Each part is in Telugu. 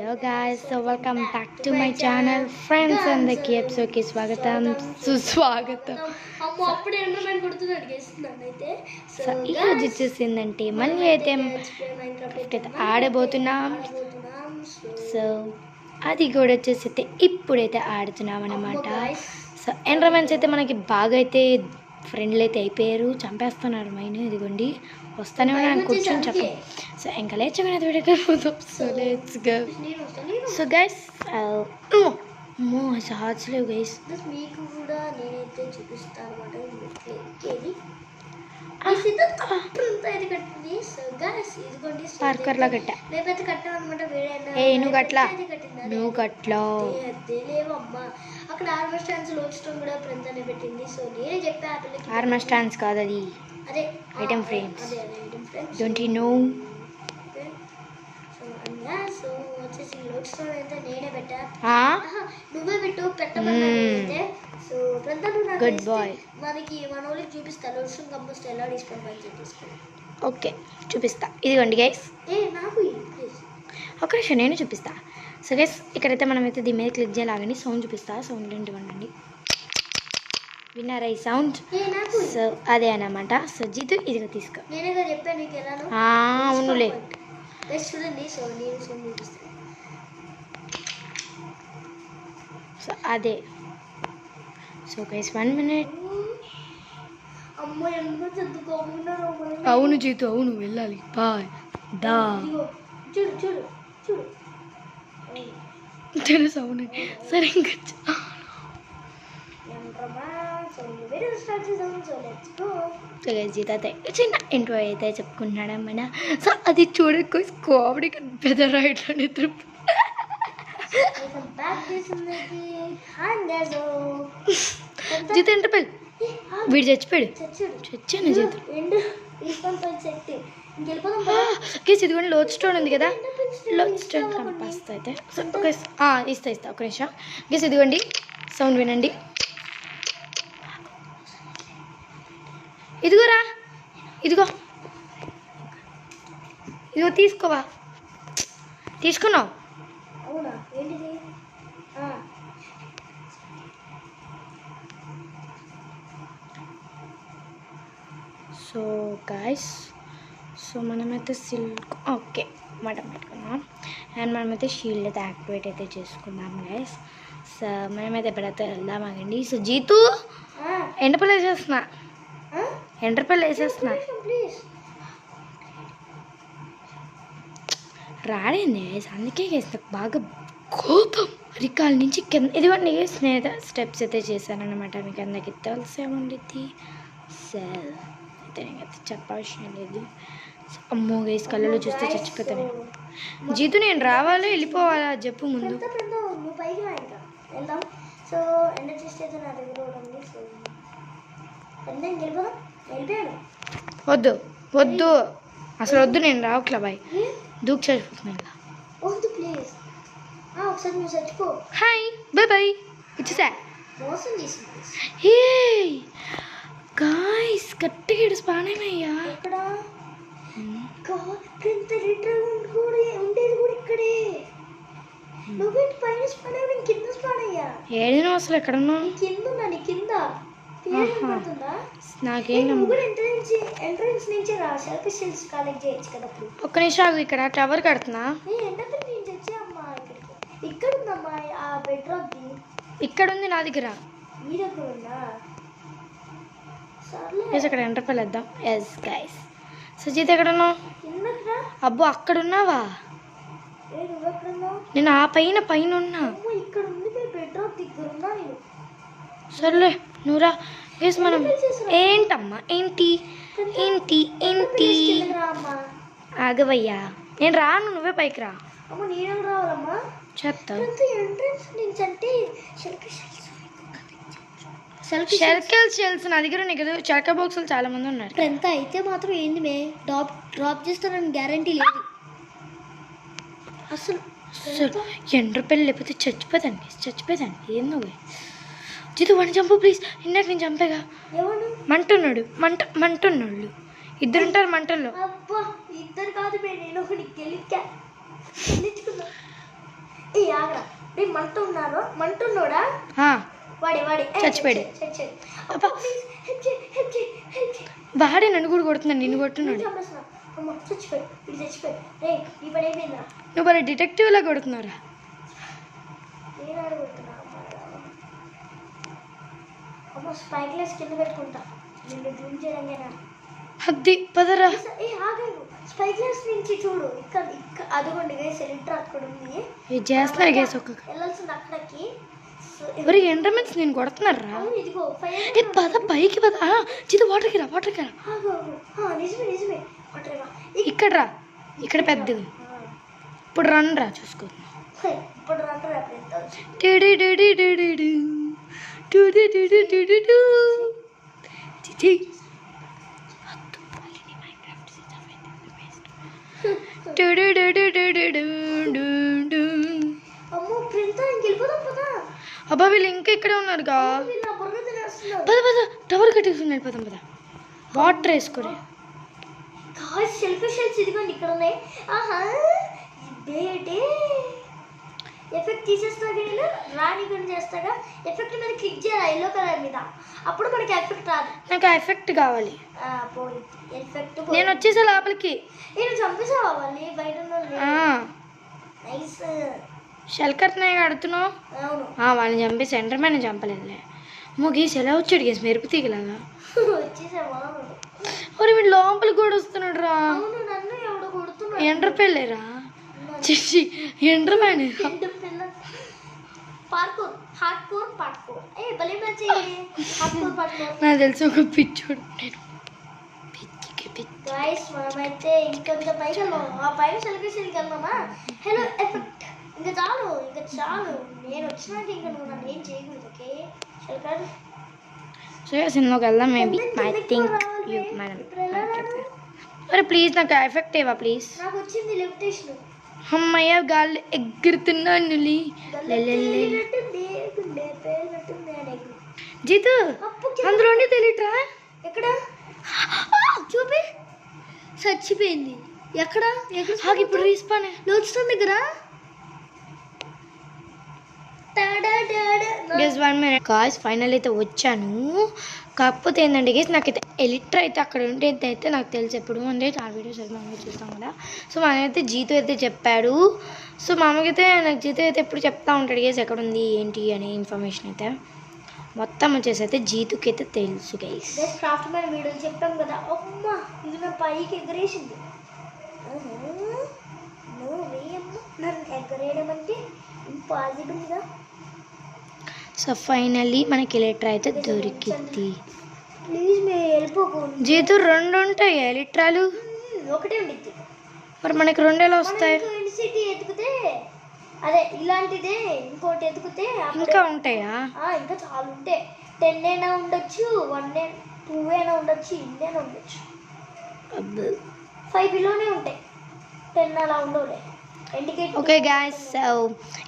Hello guys, so welcome back to my channel friends. అందరికీ ఎపిసోడ్కి స్వాగతం సుస్వాగతం. సో ఈరోజు వచ్చేసిందంటే మళ్ళీ అయితే ఆడబోతున్నాం. సో అది కూడా వచ్చేసి ఇప్పుడైతే ఆడుతున్నాం అన్నమాట. సో ఎంట్రమెన్స్ అయితే మనకి బాగా అయితే ఫ్రెండ్లు అయితే అయిపోయారు, చంపేస్తున్నారు మైన్. ఇదిగోండి వస్తానే ఉన్నాను, కూర్చొని చెప్పండి. సో ఇంకా లేచమనేది విడకపోతాం. So let's go. So guys hearts లేవు గైస్. మీకు కూడా నేనైతే చూపిస్తాను అనమాట. పార్కర్ లా కట్టా. నువ్వు కట్లా లేవమ్మా. అక్కడ ఆర్మర్ స్టాండ్స్ లోచడం కూడా ప్రింతనే పెట్టింది. సో నేనే చెప్పా ఆర్మర్ స్టాండ్స్ కాదు, అది అదే item frames. Don't you know? So వచ్చేసి లోచడం అయితే నేనే పెట్టా. నువ్వే పెట్టు పెట్టమని. So good boy. మనకి మన వాళ్ళకి చూపిస్తా లోషన్ కంపోస్ట్ ఎలా డిస్కౌంట్ తీసుకుని. ఓకే చూపిస్తా. ఇదిగోండి గైస్, నాకు ఒక నిమిషం నేను చూపిస్తా. సో గైస్ ఇక్కడైతే మనమైతే దీని మీద క్లిక్ చేయాలని సౌండ్ చూపిస్తా. సౌండ్ ఏంటివ్వండి, విన్నారా ఈ సౌండ్? సో అదే అన్నమాట. సో జీతు ఇదిగో తీసుకో. నేనేగా చెప్పాను నీకు ఎలా. అవునులే. చూడండి. సో నేను సౌండ్ చూపిస్తాను. సో అదే. So guys 1 minute. అవును జీతు, అవును వెళ్ళాలి. బాయ్ దా. తెలుసు, అవును. సరే ఇంకా జీత అయితే చిన్న ఇంట్రో అయితే చెప్పుకుంటున్నాడమ్మా. సో అది చూడకు కామెడీ పెద్ద రైట్లో నిద్ర. జీత ఎంటర్పెల్ వీడు చచ్చిపోయాడు. చచ్చాను జీత. ఇదిగోండి లోత్ స్టోన్ ఉంది కదా, లోత్ స్టోన్ కంపాస్తా అయితే. సో ఒక ఇస్తా ఒక నిమిషం గేస్. ఇదిగోండి సౌండ్ వినండి. ఇదిగోరా, ఇదిగో ఇదిగో తీసుకోవా. తీసుకున్నావు. సో గాయస్, సో మనమైతే సిల్క్ ఓకే మటన్ పెట్టుకున్నాం. అండ్ మనమైతే షీల్డ్ అయితే యాక్టివేట్ అయితే చేసుకున్నాం గైస్. సో మనమైతే ఎప్పుడైతే వెళ్దామాగండి. సో జీతు ఎండపల్లి వేసేస్తున్నా, ఎండపల్లి వేసేస్తున్నా. రాడండి గైస్, అందుకే గైస్ నాకు బాగా కోపం. అరికాల నుంచి కింద ఇదిగోండి స్నేహిత స్టెప్స్ అయితే చేశానన్నమాట. మీకు అందరికి తెలిసే ఉండిద్ది. సో అయితే చెప్పాల్సిన లేదు. అమ్మో గైస్ కళ్ళలో చూస్తే చచ్చిపోతాను. జీతు నేను రావాలా వెళ్ళిపోవాలా చెప్పు ముందు. సో ఎండ చేస్తే నా దగ్గర వద్దు వద్దు అసలు వద్దు, నేను రావట్లా బాయ్. దూకు చచ్చిపోతున్నా. వద్దు ప్లీజ్. ఒకసారి నువ్వు చచ్చిపో. Hi bye bye. ఇచ్చేసా మోసం చేసింది. హే గాయ్స్ గట్టిగా ఇడు స్పానయ్యా. ఇక్కడ ఇంత లీటర్ ఉండేది కూడా ఇక్కడే. నువ్వేంటి పైన స్పాన్ అయ్యా, నేను కింద స్పాన్ అయ్యా. ఏడినో అసలు ఎక్కడ ఉన్నావు? కింద ఉన్నా, నీ కింద నాకేం. ఎంట్రన్స్ నుంచి రా, సెల్ఫీ స్టిల్స్ కలెక్ట్ చేయొచ్చు కదా. ఒక్క నిమిషం ఇక్కడ టవర్ కడుతున్నా. ఎండపల్లి నుంచి వచ్చామ్మా ఇక్కడికి. ఇక్కడ ఉందమ్మా ఆ బెడ్రూమ్. ఇక్కడ ఉంది నా దగ్గర. ఈ దగ్గర ఉందా? అక్కడ ఎంటర్పల్లి వేద్దాం. Yes guys. సుజీత్ ఎక్కడ ఉన్నావు? అబ్బో అక్కడ ఉన్నావా? నేను ఆ పైన ఉన్నా. సర్లే నువ్వురా. వేసి మనం ఏంటమ్మా ఏంటి ఏంటి ఏంటి ఆగవయ్యా. నేను రాను, నువ్వే పైకి రా. చెప్తా. షెల్కెల్ షెల్స్ నా దగ్గర ఉన్నాయి కదా. చరక బాక్సులు చాలా మంది ఉన్నారు. ఎంత అయితే మాత్రం ఏంది మే డ్రాప్ చేస్తానని గ్యారంటీ లేదు అసలు. ఎండ్రపల్లి లేకపోతే చచ్చిపోతాను. ఏం నువ్వు జీతు వాడిని చంపు ప్లీజ్. ఇందాక నేను చంపేగా. మంటున్నాడు మంటున్నాడు. ఇద్దరుంటారు మంటల్లో. ఇద్దరు కాదు నేను మంటున్నాడా వాడే చచ్చిపోయాడు. వాడే నన్ను కూడా కొడుతున్నాడు, నిన్ను కొట్టున్నాడు. నువ్వు మరి డిటెక్టివ్ లా కొడుతున్నారా? అది పదరా. చూడు ఇక్కడ అదిగోండి గైస్ ఎలిట్రా అక్కడ ఉంది. ఇది చేస్తున్నారు గైస్ ఒక్క వెళ్ళాల్సింది అక్కడికి. మరి ఎండర్మెన్స్ నేను కొడుతున్నారా? ఏ పద పైకి పద. చిది వాటర్కి రా. నిజమే ఇక్కడ రా, ఇక్కడ పెద్దది. ఇప్పుడు రన్ రా చూసుకో. ఇప్పుడు రండి అబ్బా వీళ్ళు ఇంకా ఇక్కడే ఉన్నారుగా. పద టవర్ కట్టేస్తున్నాడు. పద వాటర్ వేసుకోరే. ఇదిగోండి ఇక్కడ ఉన్నాయి. ఎఫెక్ట్ తీసేస్తా రాని గురించి చేస్తాగా. ఎఫెక్ట్ మీద క్లిక్ చేయాలి ఎల్లో కలర్ మీద, అప్పుడు మనకి ఎఫెక్ట్ రాదు. నాకు ఎఫెక్ట్ కావాలి. ఎఫెక్ట్ నేను వచ్చేసా లోపలికి. నేను చంపేసావా వాళ్ళు బయట? షెల్కర్నే కడుతున్నావు. అవును వాళ్ళని చంపేసి ఎండర్మ్యాన్ చంపలేదులే. గీసి ఎలా వచ్చాడు గేసి మెరుపు తీగలాగా. వచ్చేసావా? మరి వీడు లోపలికి కూడా వస్తున్నాడు రా. నన్ను ఎవడో కొడుతున్నాడు. ఎండర్ పెళ్ళేరా చిచ్చి ఎండర్మ్యాన్. నాకు తెలిసి ఒక పిచ్చోడు. నేను మనమైతే ఇంకొంత పైకి వెళ్దాం. ఆ పైన సెలబ్రేషన్కి వెళ్దామా? హలో ఎఫెక్ట్ ఇంకా చాలు. నేను వచ్చినాక ఇంకా నువ్వు నన్ను ఏం చేయకూడదు. ఓకే శల్కర్ సినిమాకి వెళ్దాం. Maybe I think you madam. అరే ప్లీజ్ నాకు ఎఫెక్ట్ ఇవ్వ ప్లీజ్. నాకు వచ్చింది లిమిటేషన్. అమ్మయ్య గాలి ఎగురుతున్నాను. జీతు అందులోనే తెలియట్రా. ఎక్కడ చూపి చచ్చిపోయింది. ఎక్కడ ఇప్పుడు రీస్పాన్ లోచుతాం దగ్గర. గెస్ 1 minute గాయ్స్ ఫైనల్ అయితే వచ్చాను. కాకపోతే ఏంటంటే గేస్ నాకైతే ఎలిట్రా అయితే అక్కడ ఉండేది అయితే నాకు తెలిసి ఎప్పుడు అంటే చాలా వీడియోస్ అయితే మనం చూస్తాం కదా. సో మనమైతే జీతు అయితే చెప్పాడు. సో మామకైతే నాకు జీతు అయితే ఎప్పుడు చెప్తా ఉంటాడు గేస్ ఎక్కడ ఉంది ఏంటి అనే ఇన్ఫర్మేషన్ అయితే మొత్తం వచ్చేసి అయితే జీతుకి అయితే తెలుసు గైస్. క్రాఫ్ట్ మ్యాన్ వీడియో చెప్పాం కదా. అమ్మా ఇది నా పైకి ఎగరేసింది. నన్ను ఎగరేయడం అంటే ఇంపాసిబుల్గా. సో ఫైనల్లీ మనకి ఎలిట్రా అయితే దొరికింది. ప్లీజ్ మీరు వెళ్ళిపోకూడదు. జీతు 2 ఉంటాయి ఎలిట్రాలు. ఒకటే ఉండిద్ది. మరి మనకి 2 ఎలా వస్తాయి? సిటీ ఎత్తుకుతే అదే ఇలాంటిదే ఇంకోటి ఎత్తుకుతే ఇంకా ఉంటాయా? ఇంకా చాలా ఉంటాయి. 10 అయినా ఉండొచ్చు, 1 2 అయినా ఉండొచ్చు, 8 అయినా ఉండొచ్చు. 5 బిలోనే ఉంటాయి. 10 అలా ఉండవులే. ఓకే గాయ్స్ సో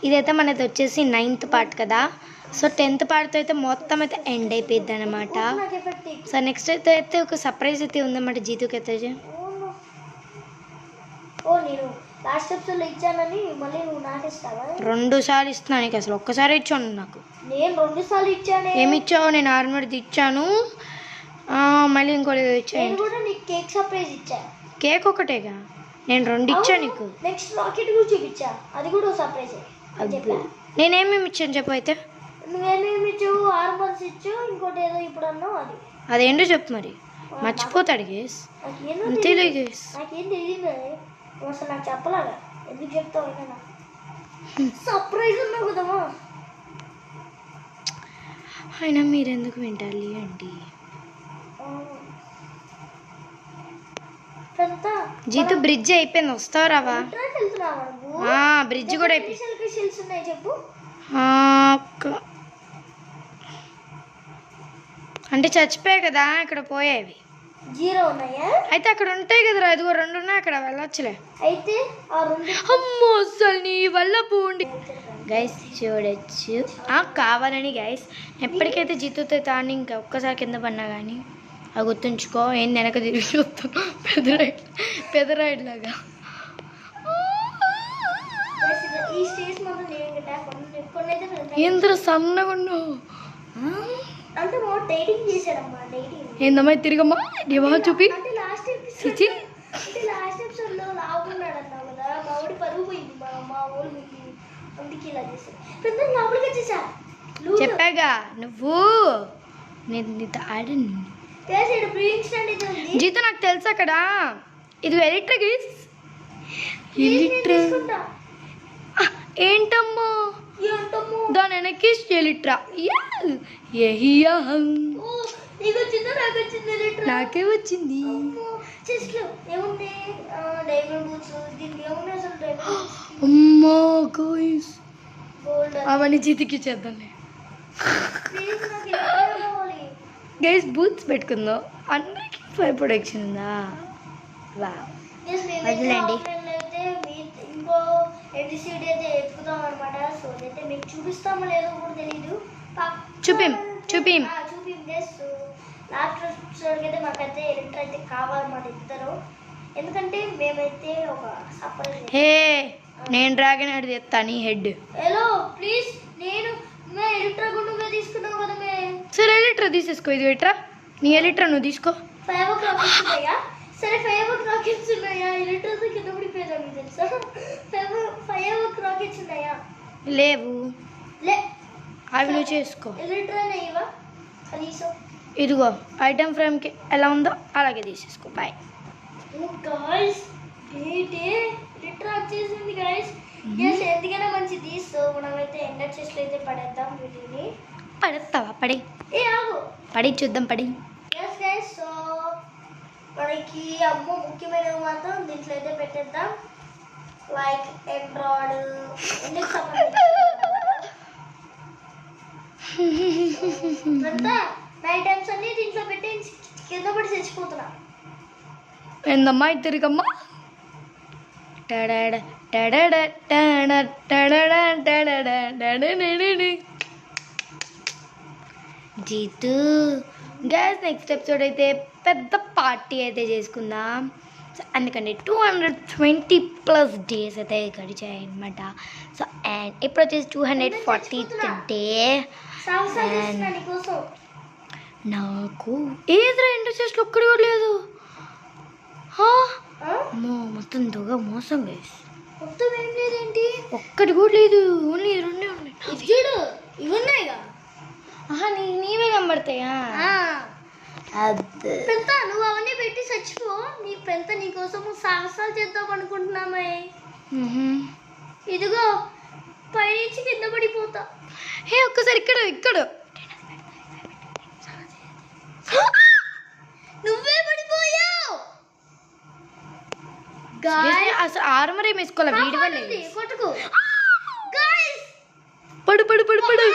ఇదైతే మనది వచ్చేసి 9th పార్ట్ కదా. సో 10th పార్ట్తో అయితే మొత్తం అయితే ఎండ్ అయిపోయింది అనమాట. సో నెక్స్ట్ అయితే ఒక సర్ప్రైజ్ అయితే ఉందన్నమాట జీతుకి అయితే. నేను లాస్ట్ ఎపిసోడ్లో ఇచ్చానని మళ్ళీ నువ్వు నాకు ఇస్తావా? 2 సార్లు ఇస్తున్నాను నీకు. అసలు ఒక్కసారి ఇచ్చాను నాకు. నేను 2 సార్లు ఇచ్చాను. ఏమి ఇచ్చావు? నేను ఆర్మర్ది ఇచ్చాను, మళ్ళీ ఇంకోటి ఇచ్చాను. కూడా నీకు కేక్ సర్ప్రైజ్ ఇచ్చా. కేక్ ఒకటేగా, నేను 2 ఇచ్చాను నీకు. నెక్స్ట్ రాకెట్ కూడా చూపించా, అది కూడా సర్ప్రైజ్. నేనేమేమి ఇచ్చాను చెప్పు అయితే. నువ్వేమేమి ఇచ్చావు? ఆర్మర్స్ ఇచ్చావు, ఇంకోటి ఏదో ఇప్పుడు అన్నావు. అదేంటో చెప్పు. మరి మర్చిపోతాడు గేస్. అంతేలే గేస్. నాకేం తెలియదు అసలు. నాకు చెప్పలాగా ఎందుకు చెప్తావు? అయినా సర్ప్రైజ్ ఉన్నావు కదమ్మా. అయినా మీరెందుకు వింటారు అండి? జీతు బ్రిడ్జ్ అయిపోయింది, వస్తావు రావా? బ్రిడ్జ్ కూడా అయిపోయింది. చెప్పు. అంటే చచ్చిపోయాయి కదా ఇక్కడ పోయేవి. 0 ఉన్నాయా? అయితే అక్కడ ఉంటాయి కదరా. అదిగో 2 ఉన్నాయి అక్కడ, వెళ్ళొచ్చులే. అయితే అమ్మో అసలు నీ వల్ల పోండి గైస్. చూడొచ్చు కావాలని గైస్. ఎప్పటికైతే జీతుతో తాను ఇంకా ఒక్కసారి కింద పడినా కానీ అది గుర్తుంచుకో. ఏం వెనక తిరిగి చూస్తాం పెదరాయిడ్ లాగా. ఈ స్టేజ్ మాత్రం నేను కదా కొన్ని అయితే ఎంత సన్నగా ఉన్నావు అంటే మా డైటింగ్ చేశాడమ్మా డైటింగ్ ఏందమ్మా తిరిగమ్మా బాగా చూపి అంటే లాస్ట్ చిచి ఎపిసోడ్ లో లావుకున్నాడు అన్నావు కదా మా ఊడి పరుగు పోయింది మా ఊరు ముందు అందుకే ఇలా చేశాడు పెద్ద లోపలికి వచ్చేసా చెప్పాగా నువ్వు నేను నీతో ఆడను జీతో నాకు తెలుసు అక్కడ ఇది ఎలిట్రా గైస్ ఎలిట్రా ఏంటమ్మా దాని వెనక్కి ఎలిట్రా నాకే వచ్చింది అమ్మా గైస్ అవన్నీ జీతికి చేద్దాంలే గైస్ బూత్స్ పెట్టుకుందాం అందరికి ఫైర్ ప్రొడక్షన్ ఉందా వా వదిలేండి ఇంకో ఎపిసోడ్ అయితే ఎక్కుదాం అనమాట సో అయితే మీకు చూపిస్తామో లేదో కూడా తెలీదు చూపిం లాస్ట్ ఎపిసోడ్కి అయితే మాకైతే ఎడిటర్ అయితే కావాలన్నమాట ఇద్దరు ఎందుకంటే మేమైతే ఒక సపరేట్ హే నేను డ్రాగన్ ఆడి తెస్తా నీ హెడ్ హలో ప్లీజ్ నేను ఎడిటర్ గుండుగా తీసుకున్నావు కదా సరే ఎలిట్రా తీసేసుకో ఇది ఎట్రా నీ ఎలిట్రా నువ్వు తీసుకో 5 o'clock ఉన్నాయా సరే 5 o'clock ఉన్నాయా ఎడిటర్ కింద పడిపోయాను మీకు తెలుసా 5 o'clock ఉన్నాయా లేవు లే అవి నువ్వు చేసుకో ఎడిటర్ అనేవా కనీసం ఇదిగో ఐటమ్ ఫ్రేమ్కి ఎలా ఉందో అలాగే తీసేసుకో బాయ్ గాయ్స్ ఎడిటర్ వచ్చేసింది గాయ్స్ ఎస్ ఎందుకైనా మంచిది సో మనమైతే ఎండర్ చేసి అయితే పడేద్దాం వీటిని పడేస్తావా పడి ఆగు పడి చూద్దాం పడి ఎస్ గైస్ సో మనకి అమ్మో ముఖ్యమైనవి మాత్రం దీంట్లో అయితే పెట్టేద్దాం లైక్ ఎండ్రాయిడ్ ఎందుకు సంబంధించి నైట్ టైమ్స్ అన్ని దీంట్లో పెట్టి కింద పడి చచ్చిపోతున్నా ఏందమ్మా తిరిగమ్మా జీతు గ్యాస్ నెక్స్ట్ ఎపిసోడ్ అయితే పెద్ద పార్టీ అయితే చేసుకుందాం సో అందుకని 220+ డేస్ అయితే గడిచాయి అనమాట సో అండ్ ఇప్పుడు వచ్చేసి 240th డే నాకు ఏది రెండు చేసిన ఒక్కడి కూడా లేదు మొత్తం దొంగ మోసం వేసి మొత్తం ఏం లేదేంటి ఒక్కటి కూడా లేదు ఓన్లీ రెండే ఉన్నాయి చూడు ఇవి ఉన్నాయిగా నీవే కనబడతాయా పెంత నువ్వు అవన్నీ పెట్టి చచ్చిపో నీ పెంత నీకోసం సాహసాలు చేద్దాం అనుకుంటున్నామే ఇదిగో పైనుంచి కింద పడిపోతా హే ఒక్కసారి ఇక్కడ నువ్వే పడిపోయావు అసలు ఆర్మర్ ఏం వేసుకోవాలి వీడి వల్ల కొట్టుకు పడు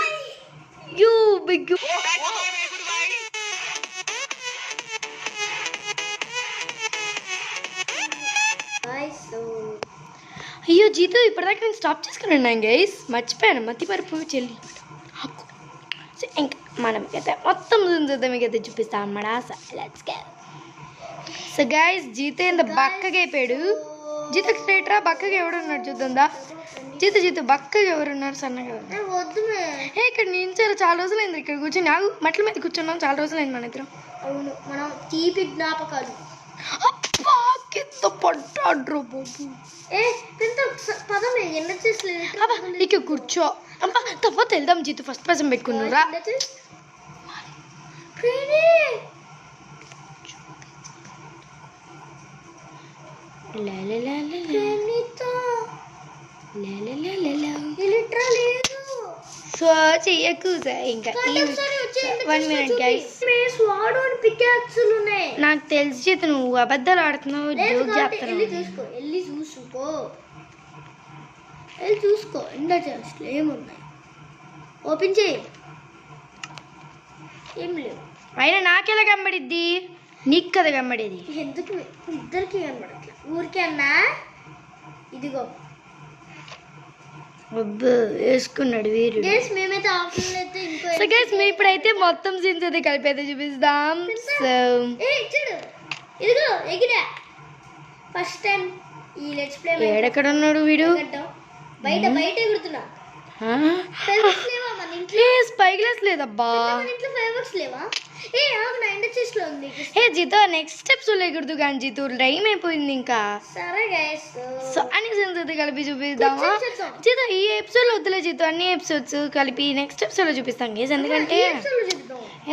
యూ బిగ్ అయ్యో జీతు ఇప్పటిదాకా నేను స్టాప్ చేసుకుని ఉన్నాను గైస్ మర్చిపోయాను మతిపరుపు చెల్లి ఇంకా మనకైతే మొత్తం చూద్దాం మీకైతే చూపిస్తాం అన్నమాట సో గైస్ జీతు ఎంత బక్కగా అయిపోయాడు జీతకు స్ట్రైట్ రా బక్కగా ఎవడున్నాడు చూద్దా జీతు బక్కగా ఎవరున్నారు సన్నగా ఏ ఇక్కడ నించారు చాలా రోజులైంది ఇక్కడ కూర్చొని నాకు మెట్ల మీద కూర్చున్నాం చాలా రోజులైంది మన ఇద్దరం అవును మనం తీపి జ్ఞాపకాలు కింద పడ్డాడ్రు బాబు పదమే ఎన్న చేసలేదు ఇక కూర్చో అబ్బా తర్వాత వెళ్దాం జీతు ఫస్ట్ పర్సన్ పెట్టుకున్నారా సో చెయ్యకు ఇంకా 1 minute గైస్ నాకు తెలిసి చేత నువ్వు అబద్ధాలు ఆడుతున్నావు జోక్ చేస్తున్నావు వెళ్ళి చూసుకో ఎండ చేస్తలు ఏమున్నాయి ఓపెన్ చేయి ఏం లేవు అయినా నాకెలా కనబడిద్ది నీకు కదా కనబడేది ఎందుకు ఇద్దరికి కనబడట్లా ఊరికే అన్నా ఇదిగో వేసుకున్నాడు వీరుడు మేమైతే ఆఫ్లైన్ అయితే ఇంకో సో గైస్ మేము ఇప్పుడైతే మొత్తం సీన్స్ అయితే కలిపి అయితే చూపిస్తాం సో చూడు ఇదిగో ఎగిరా ఫస్ట్ టైం ఈ లెట్స్ ప్లే ఎక్కడ ఉన్నాడు వీడు బయట ఎగురుతున్నా. ఫైర్వర్క్స్ లేవా మన ఇంట్లో? స్పై గ్లాస్ లేదబ్బా. మన ఇంట్లో ఫైర్వర్క్స్ లేవా? ఏ ఆగు, నా ఎండ చెస్ట్ లో ఉంది. ఏ జీతో నెక్స్ట్ స్టెప్స్ ఎగురుదు కానీ జీతు టైం అయిపోయింది ఇంకా. సరే గైస్, సో అన్ని సెన్స్ కలిపి చూపిద్దామా జీతో? ఈ ఎపిసోడ్ లో వద్దులే జీతో, అన్ని ఎపిసోడ్స్ కలిపి నెక్స్ట్ ఎపిసోడ్ లో చూపిస్తాం గేస్.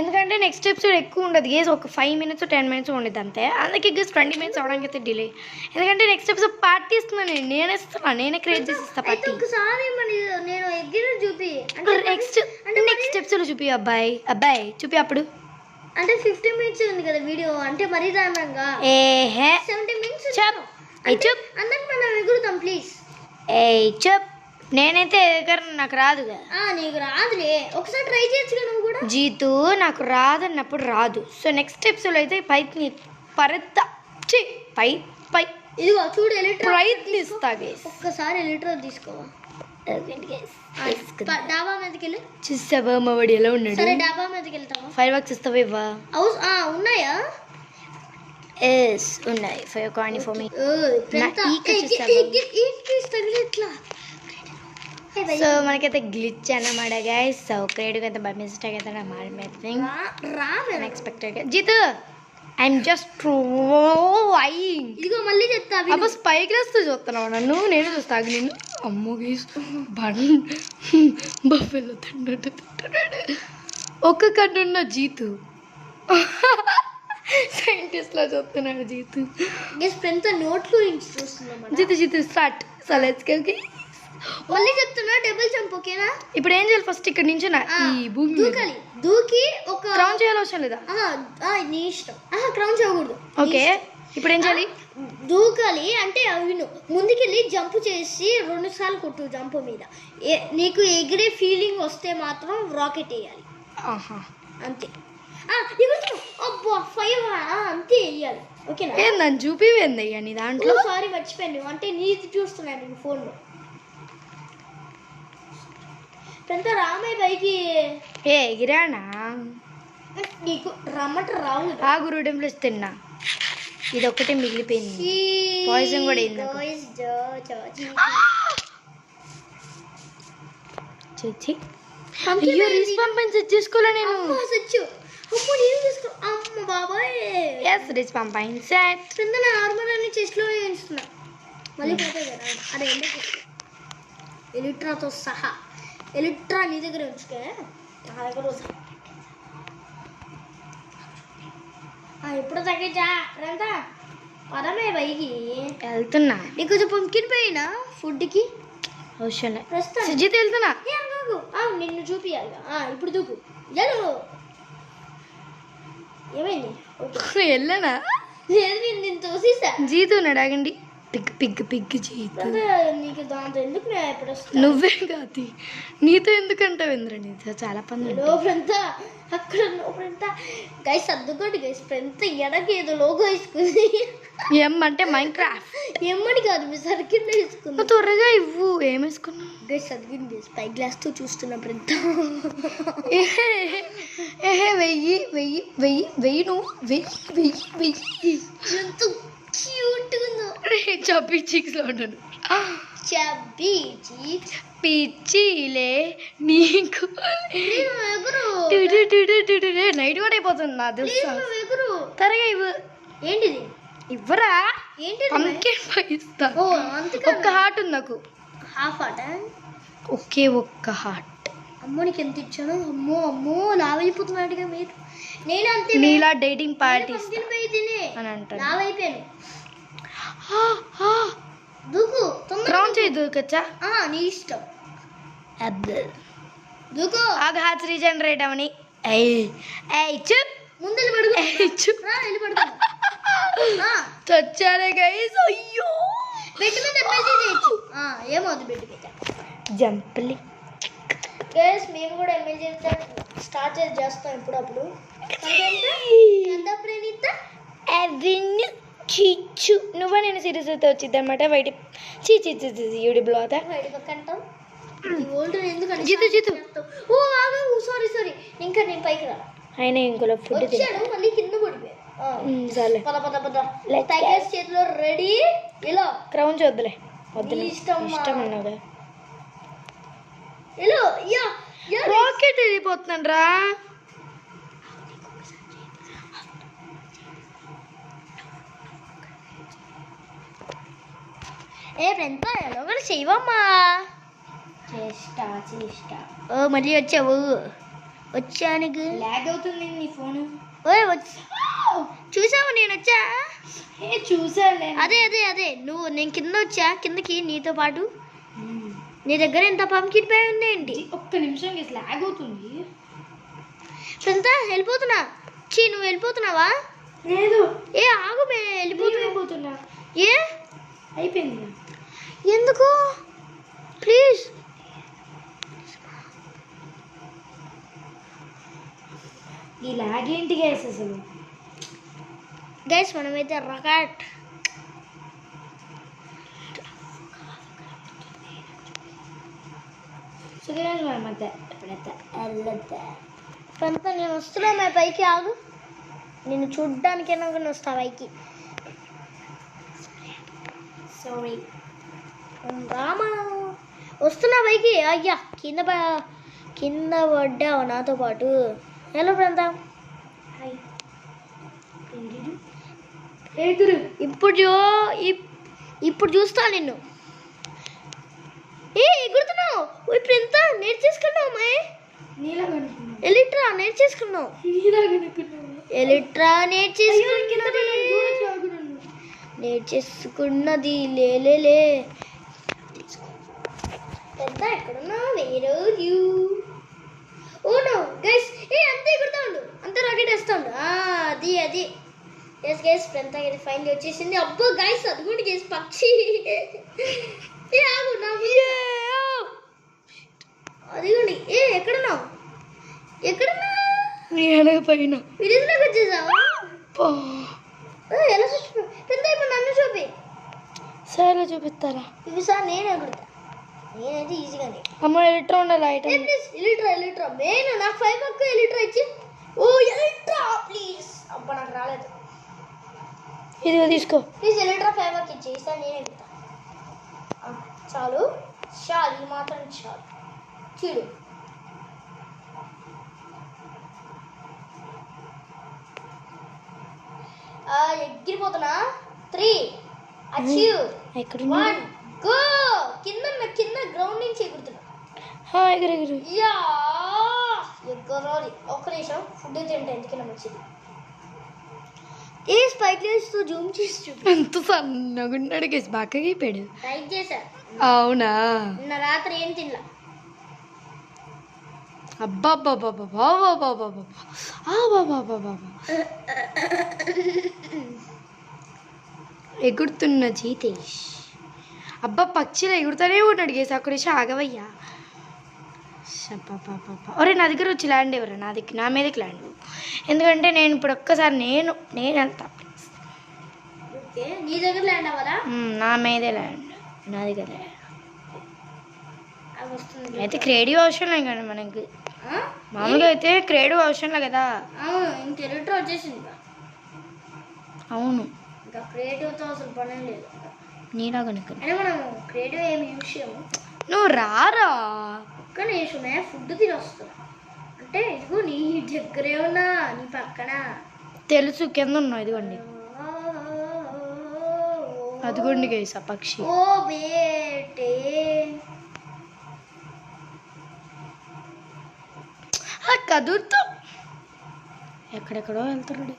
ఎందుకంటే నెక్స్ట్ ఎపిసోడ్ ఎక్కువ ఉండదు గేస్, ఒక 5 minutes 10 minutes ఉండదు అంతే. అందుకే గేస్ 20 minutes అవడానికి అయితే డిలే. ఎందుకంటే నెక్స్ట్ ఎపిసోడ్ పార్టీ ఇస్తున్నాను నేనే క్రియేట్ చేసి ఇస్తా పార్టీ. నేను ఎగ్గిన చూపి నెక్స్ట్ ఎపిసోడ్ చూపి అబ్బాయి చూపి అప్పుడు. అంటే 50 minutes ఉంది కదా వీడియో, అంటే మరీ దారుణంగా. 70 minutes చెప్ అందరికి మనం ఎగురుతాం ప్లీజ్. చెప్ నేనైతే ఎగరను, నాకు రాదు కదా. నీకు రాదులే, ఒకసారి ట్రై చేయొచ్చు నువ్వు కూడా. జీతు నాకు రాదన్నప్పుడు రాదు. సో నెక్స్ట్ ఎపిసోడ్ అయితే పైకి పై ఇదిగో చూడు ఎలిట్రా ప్రయత్నిస్తా గేస్. ఒక్కసారి ఎలిట్రా తీసుకో. డాబా మీదకి వెళ్ళి చూసావా మా వాడు ఎలా ఉన్నాడు? సరే డాబా మీదకి వెళ్తావా? ఫైర్ వర్క్స్ ఇస్తావా? ఇవ్వా? ఉన్నాయా? ఉన్నాయి. Fire coin for me. So మనకైతే గ్లిచ్ అన్నమాట గైస్. సో క్రియేటివ్ అయితే బై మిస్టేక్ అయితే unexpected. Jitu I'm just trying. ఇదిగో మళ్ళీ చెప్తా. అబ్బా స్పై గ్లాస్ తో చూస్తున్నావు నన్ను, నేను చూస్తాను నిన్ను. అమ్మో గీస్ బఫెలో తింటాడు. ఒక్క కన్నున్న జీతు సైంటిస్ట్ లా చూస్తున్నాడు జీతు. ఫ్రెండ్తో నోట్లు చూస్తున్నాం. Jitu start. So let's go. మళ్ళీ చెప్తున్నా, డబుల్ జంప్ ఓకేనా? ఇప్పుడు ఏం చేయాలి? ఫస్ట్ ఇక్కడ నుంచి ఈ భూమి దూకాలి. దూకి ఒక క్రౌన్ చేయాలి అవసరం లేదా? నీ ఇష్టం. క్రౌన్ చేయకూడదు. ఓకే ఇప్పుడు ఏం చేయాలి? దూకాలి అంటే విను, ముందుకెళ్ళి జంప్ చేసి 2 సార్లు కొట్టు జంప్ మీద. నీకు ఎగిరే ఫీలింగ్ వస్తే మాత్రం రాకెట్ వేయాలి. అంతే. అబ్బా 5 అంతే వేయాలి ఓకేనా? నన్ను చూపివేంది అయ్యా నీ దాంట్లో. సారీ మర్చిపోయాను, అంటే నీది చూస్తున్నాను నేను ఫోన్లో. ఎంత రామయ్య పైకి ఎగిరానా? నీకు రమ్మట రావు. గురు టెంప్లెస్ తిన్నా, ఇది ఒక్కటే మిగిలిపోయింది. పాయిజన్ కూడా అయింది. అయ్యో రీస్పాంప్ సెట్ చేసుకోలే నేను. అమ్మ బాబాయ్. రీస్పాంప్ సెట్ కింద నార్మల్ అన్ని చెస్ట్లో వేస్తున్నా. మళ్ళీ పోతాయి కదా అదే ఎలిట్రాతో సహా. ఎలిట్రా నీ దగ్గర ఉంచుకే, నా దగ్గర ఎప్పుడు తగ్గించా ఎంత పదమే పైకి వెళ్తున్నా. నీకు కొంచెం పంకిన్ పోయినా ఫుడ్కి అవసరం ప్రస్తుతం సుజిత్ వెళ్తున్నా. నిన్ను చూపియాలి. ఇప్పుడు దూకు. ఏమైంది? వెళ్ళనా? లేదు నేను తోసేసా. జీతు ఉన్నాడు, ఆగండి. పిగ్ జీతు. నీకు దాంతో ఎందుకు నేను ఎప్పుడు నువ్వే కాదు, నీతో ఎందుకంటావు ఇంద్ర? నీతో చాలా పని. లోపలంతా అక్కడ లోపలంతా గైస్ సర్దుకోండి గైస్. ఫ్రెండ్ ఎడకి ఏదో లోగో వేసుకుంది. ఎం అంటే మైన్క్రాఫ్ట్. ఎమ్మని కాదు, మీ సర్కిల్ వేసుకుంది. త్వరగా ఇవ్వు. ఏం వేసుకున్నావు గైస్? సర్కిల్ స్పై గ్లాస్ తో చూస్తున్నా ఫ్రెండ్. వెయ్యి నువ్వు వెయ్యి. ఎంత క్యూట్ ఉందో. చబ్బీ చీక్స్ లో ఉన్నాను. చబ్బీ చీక్స్ పిచ్చిలే నీకు. నైట్ కూడా అయిపోతుంది నా తెలుసు. త్వరగా ఇవ్వు. ఏంటిది? ఇవ్వరా? ఏంటి? పంకిన్ పై ఇస్తా. ఒక్క హార్ట్ ఉంది నాకు. Half heart? ఒక్క హార్ట్. అమ్మో నీకు ఎంత ఇచ్చాను? అమ్మో లావైపోతున్నాడుగా మీరు. నేను అంతే, నీలా డేటింగ్ పార్టీ అని అంటాను. లావైపోయాను. దూకు. క్రౌన్ చేయి. దూకొచ్చా? నీ ఇష్టం. దూకు. ఆగు హార్ట్స్ రీజనరేట్ అవని. చెప్ ముందు చచ్చారే గైస్. అయ్యో బెడ్ మీద ఎమ్మెల్యే చేయొచ్చు. ఏమవుతుంది బెడ్ మీద? జంప్లి గైస్ మేము కూడా ఎమ్మెల్యే స్టార్ట్ చేస్తాం ఇప్పుడప్పుడు. చిచ్చు నువ్వా నేను సిరీస్ అయితే వచ్చింది అనమాట. బయట యూట్యూబ్లో అవుతా జీతు. సారీ ఇంకా నేను పైకి రా. అయినా ఇంకోలో ఫుడ్ మళ్ళీ కింద పడిపోయాడు. సరే చేతిలో రెడీ. ఇలా క్రౌన్ చూద్దులే. వద్దు ఇష్టం ఇష్టం అన్నావు. హలో యా యా రాకెట్ వెళ్ళిపోతున్నాను రా. ఏ ఫ్రెండ్ ఎలా కూడా చేయవమ్మా. చేస్తా. ఓ మళ్ళీ వచ్చావు. వచ్చాను. లాగ్ అవుతుంది నీ ఫోను. ఓయ్ చూసావు నేను వచ్చా. చూసాలే. అదే నువ్వు నేను కింద వచ్చా, కిందకి నీతో పాటు. నీ దగ్గర ఎంత పంకిట్ పై ఉంది ఏంటి? ఒక్క నిమిషం లాగ్ అవుతుంది. ఫ్రెండ్ వెళ్ళిపోతున్నా. నువ్వు వెళ్ళిపోతున్నావా? లేదు. ఏ ఆగు, వెళ్ళిపోతున్నా. ఏ అయిపోయింది. ఎందుకు? ప్లీజ్. ఈ లాగ్ ఏంటి గైస్ అసలు? గైస్ మనమైతే రాకెట్ కొంత నేను వస్తున్నా మా పైకి. ఆగు, నేను చూడ్డానికైనా కానీ వస్తా పైకి. సారీ రామా, వస్తున్నా పైకి. అయ్యా కింద పడ్డావు నాతో పాటు. హలో ప్రంత. ఇప్పుడు చూస్తా నిన్ను. ఏ ఎగురుతున్నావు? ప్రింత నేర్చేసుకున్నావు మా. ఎలిట్రా నేర్చేసుకున్నావు. నేర్చేసుకున్నది లేలే. పెద్ద ఎక్కడున్నా వేరే యూ. ఓ నో గైస్, అంతే ఎగురుతా ఉండు, అంతే రాకెట్ వేస్తా ఉండు. అది ఎస్ గైస్, ఫ్రెండ్ అయితే ఫైనల్ వచ్చేసింది. అబ్బో గైస్, అది కూడా గైస్ పక్షి. ఆగు నా అదిగోండి. ఎక్కడున్నావు? పైన విలేజ్లోకి వచ్చేసావా? ఎలా చూపి పెద్ద, ఇప్పుడు నన్ను చూపి. సరే చూపిస్తారా? ఇవి సార్ నేను ఎగురుతా. నేనైతే ఈజీగానే. అమ్మ ఎలిట్రా ఉండాలి. Elytra main. నాకు 5 పక్క ఎలిట్రా ఇచ్చి. ఓ ఎలిట్రా ప్లీజ్. అబ్బా నాకు రాలేదు. ఇదిగో తీసుకో ప్లీజ్. ఎలిట్రా 5 పక్క ఇచ్చి. ఈసారి నేను ఎగురుతా. చాలు ఈ మాత్రం చాలు. చూడు ఎగిరిపోతున్నా. 3 అచీవ్ 1 గో. కింద గ్రౌండ్ నుంచి ఎగురుతున్నా. ఎగురు. ఎగ్గరాలి. ఒక్క నిమిషం, ఫుడ్ తింటే ఎందుకైనా మంచిది. స్పైక్ లేస్తూ జూమ్ చేసి చూపి. ఎంత సన్నగున్నాడు గేసి, బాగా అయిపోయాడు. ట్రై చేశా. అవునా? నిన్న రాత్రి ఏం తినలా. ఎగురుతున్న జీతేష్. అబ్బా పక్షిలో ఎగురుతానే ఉన్నాడు గేసి. అక్కడ ఆగవయ్యా. ఒరే నా దగ్గర వచ్చి ల్యాండ్ ఎవరు? నా మీదకి ల్యాండ్. ఎందుకంటే నేను ఇప్పుడు ఒక్కసారి నేను వెళ్తా. నీ దగ్గర ల్యాండ్ అవ్వాలా? నా మీదే ల్యాండ్. నా దగ్గర ల్యాండ్ అయితే క్రియేటివ్ అవసరం లేదు కదా మనకి. మామూలుగా అయితే క్రియేటివ్ అవసరం లేదు కదా. ఇంకెలిట్రా వచ్చేసింది. అవును, ఇంకా క్రియేటివ్తో అసలు పని లేదు. నీలా కనుక మనం క్రియేటివ్ ఏమి యూజ్ చేయము. నువ్వు రారా. ఒక్క నిమిషమే, ఫుడ్ తిని వస్తున్నా. అంటే ఇదిగో నీ దగ్గరే ఉన్నా, నీ పక్కన. తెలుసు, కింద ఉన్నావు. ఇదిగోండి, అదిగోండి గైస్ ఆ పక్షి. ఓ బేటే కదురుతో ఎక్కడెక్కడో వెళ్తున్నాడు.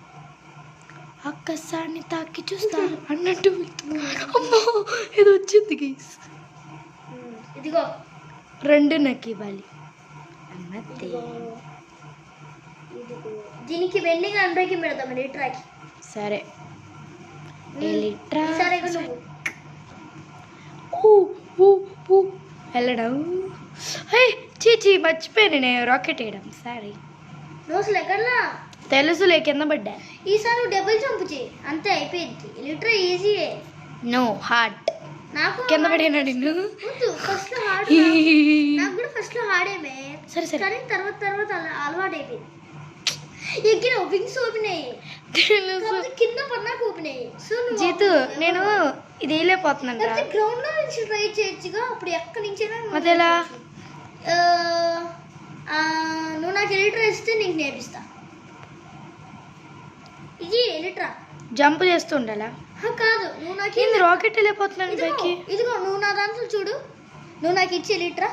అక్కసాన్ని తాకి చూస్తా అన్నట్టు అమ్మో ఇది వచ్చింది గైస్. ఇదిగో 2 నాకు ఇవ్వాలి అన్నది. దీనికి వెండింగ్ 100కి పెడతాం ఎలిట్రాకి. సరే ఎలిట్రా వెళ్ళడం. చీచి మర్చిపోయాను నేను రాకెట్ వేయడం. సారీ. తెలుసులే, కింద పడ్డా. ఈసారి డబుల్ జంప్ చేయి, అంతే అయిపోయింది. ఎలిట్రా ఈజీయే. No hard. నాకు కింద పడేనా నిన్ను? ఫస్ట్ లో హార్డ్. నాకు కూడా ఫస్ట్ లో హార్డేమే. సరే కానీ తర్వాత అలవాటు అయిపోయింది. ఎక్కిన వింగ్స్ ఓపెన్ అయ్యి కింద పన్నాక ఓపెన్ అయ్యి. జీతు నేను ఇది వేయలేకపోతున్నాను. గ్రౌండ్ లో నుంచి ట్రై చేయొచ్చుగా. అప్పుడు ఎక్కడి నుంచైనా అదేలా నువ్వు నాకు ఎలిట్రా ఇస్తే నీకు నేర్పిస్తా. ఇది ఎలిట్రా జంప్ చేస్తూ ఉండాలా? కాదు, నువ్వు నాకు ఏంది రాకెట్ వెళ్ళిపోతున్నాను పైకి? ఇదిగో నువ్వు నా దాంట్లో చూడు, నువ్వు నాకు ఇచ్చి ఎలిట్రా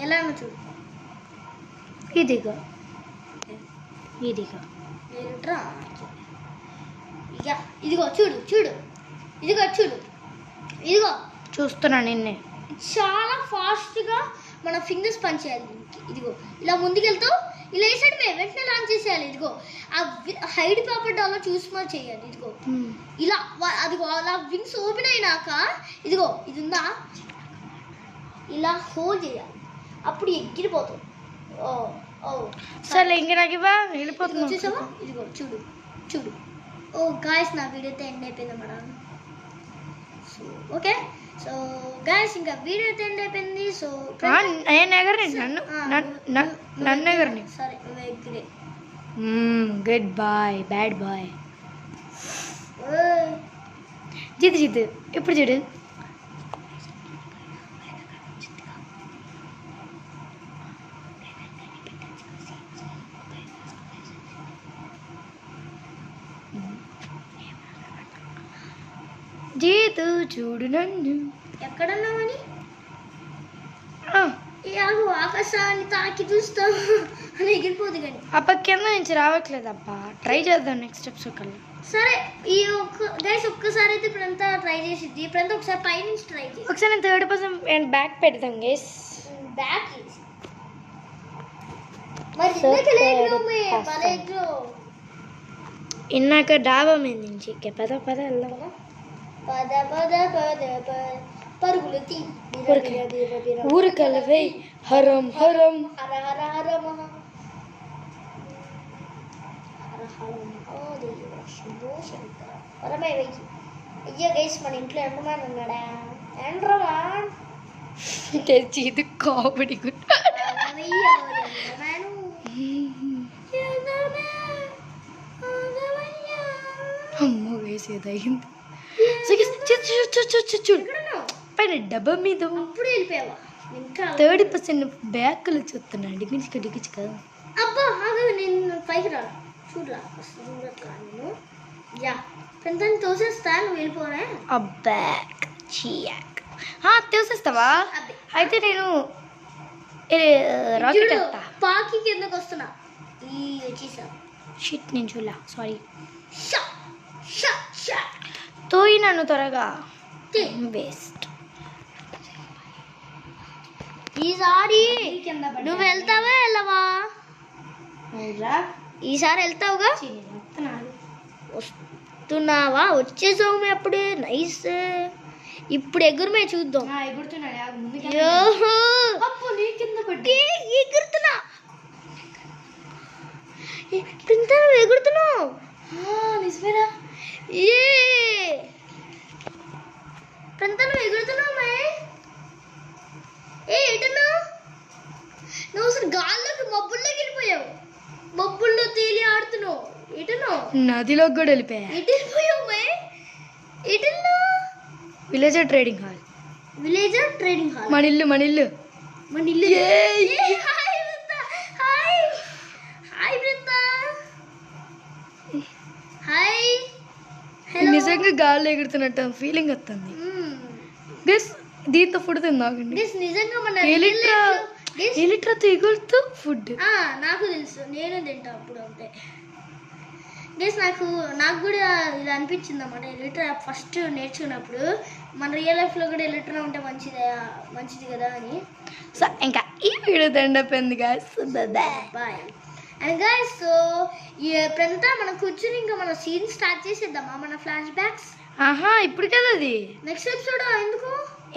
ఎలానో చూడు. ఇదిగో ఇదిగో ఎలిట్రా ఇక ఇదిగో చూడు చూడు, ఇదిగో చూడు, ఇదిగో చూస్తున్నా నిన్నే. చాలా ఫాస్ట్గా మన ఫింగర్స్ పనిచేయాలి దీనికి. ఇదిగో ఇలా ముందుకెళ్తావు, ఇలా వేసాడమే వెంటనే లాంచ్ చేసేయాలి. ఇదిగో ఆ హైడ్ పేపర్ డాల్లో చూసి మరి చేయాలి. ఇదిగో ఇలా అదిగో అలా వింగ్స్ ఓపెన్ అయినాక ఇదిగో ఇది ఉందా, ఇలా హోల్డ్ చేయాలి, అప్పుడు ఎగిరిపోతావు. ఓ ఓ సరే ఇంక నాకు ఇవ్వ, వెళ్ళిపోతున్నా. చూసావా? ఇదిగో చూడు చూడు. ఓ గాయస్, నా వీడియో అయితే ఎండ్ అయిపోయింది madam. So okay, so guys ఇంకా వీడియో అయితే ఎండ్ అయిపోయింది. సో నేను ఎగరని, నన్ను ఎగరని. సరే ఎగిరే. Good boy, bad boy. Jiddu Jiddu ఇప్పుడు చూడు. జీతు చూడు నన్ను. ఎక్కడున్నామని ఆకాశాన్ని తాకి చూస్తా అని ఎగిరిపోదు కానీ ఆ పక్క కింద నుంచి రావట్లేదబ్బా. ట్రై చేద్దాం నెక్స్ట్ ఎపిసోడ్ కల్లా. సరే ఈ గైస్ ఒక్కసారి అయితే ఇప్పుడంతా ట్రై చేసిద్ది. ఇప్పుడంతా ఒకసారి పై నుంచి ట్రై చేసి ఒకసారి నేను 3% బ్యాక్ పెడతాం గైస్. బ్యాక్ మరి ఇన్నాక డాబా మీద నుంచి పద పద వెళ్దాం. పద పద పద పద పరుగులు తీ ఊరికలవై హరం హరం హర హర హర మహ హర హర మహాదేవ శంభో శంకర పరమై వెయ్యి. అయ్యో గైస్, మన ఇంట్లో ఎండమాన్ ఉన్నాడా? ఎండ్రమాన్ తెచ్చి ఇది కామెడీ కూడా. అమ్మో గైస్ ఏదైంది. చూడు పైన డబ్బా మీద అప్పుడు వెళ్ళిపోయావా? ఇంకా 30% బ్యాక్లు చూస్తున్నాడు. డిగించి కదా. అబ్బా నేను పైకి రా చూడరా నేను యా పెంతని తోసేస్తా, నువ్వు వెళ్ళిపోరా. బ్యాక్ చియాక్ తోసేస్తావా? అయితే నేను రాకెట్ వెళ్తా. పాకి కిందకు వస్తున్నా. ఈ వచ్చేసా షిట్ నేను చూడలా, సారీ. తోయి నన్ను త్వరగా. వేస్ట్. ఈసారి నువ్వు వెళ్తావా వెళ్ళవా? ఈసారి వెళ్తావుగా. వస్తున్నావా? వచ్చేసావు అప్పుడే. నైస్. ఇప్పుడు ఎగురుమే చూద్దాం. ఎగురుతున్నా ఎగురుతున్నావు. నిజమేనా? ఏ ప్రంతను ఎగురుతున్నావు మే. ఎటన్నా నువ్వు అసలు గాల్లోకి మబ్బుల్లోకి వెళ్ళిపోయావు. మబ్బుల్లో తేలి ఆడుతున్నావు. ఎటన్నా నదిలో కూడా వెళ్ళిపోయా. ఎటు వెళ్ళిపోయావు మే? ఎటన్నా? Villager trading hall. Villager trading hall. మన ఇల్లు మన ఇల్లు. Hi Brinda. Hi hi Brinda. Hi hello. నిజంగా గాల్లో ఎగురుతున్నట్టు ఫీలింగ్ వస్తుంది. గైస్ దీంతో ఫుడ్ తిందామండి. నిజంగా మన ఎలిట్రాతో ఎగురుతూ ఫుడ్. నాకు తెలుసు, నేను తింటా అప్పుడు అంతే. గైస్ నాకు కూడా ఇలా అనిపించింది అన్నమాట. ఎలిట్రా ఫస్ట్ నేర్చుకున్నప్పుడు మన రియల్ లైఫ్లో కూడా ఎలిట్రా ఉంటే మంచిది కదా అని. సో ఇంకా ఈ వీడియో దండపోయింది guys. Bye. And guys, so ఇప్పుడంతా మనం కూర్చుని ఇంకా మన సీన్ స్టార్ట్ చేసేద్దామా? మన ఫ్లాష్ బ్యాక్స్. ఇప్పుడు కదా అది నెక్స్ట్ ఎపిసోడ్.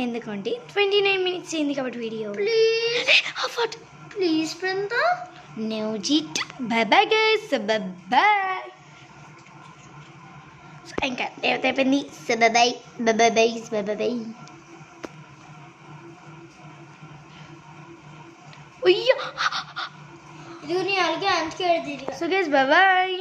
ఎందుకంటే 29 minutes అయింది కాబట్టి వీడియో. ప్లీజ్ ప్రంత. నో జీట్. Bye bye guys. Bye bye. ఇంకా దేవత అయిపోయింది. Bye bye bye bye bye bye bye. అయ్యో ఇది నీ అలాగే అంచుకే. So guys bye by.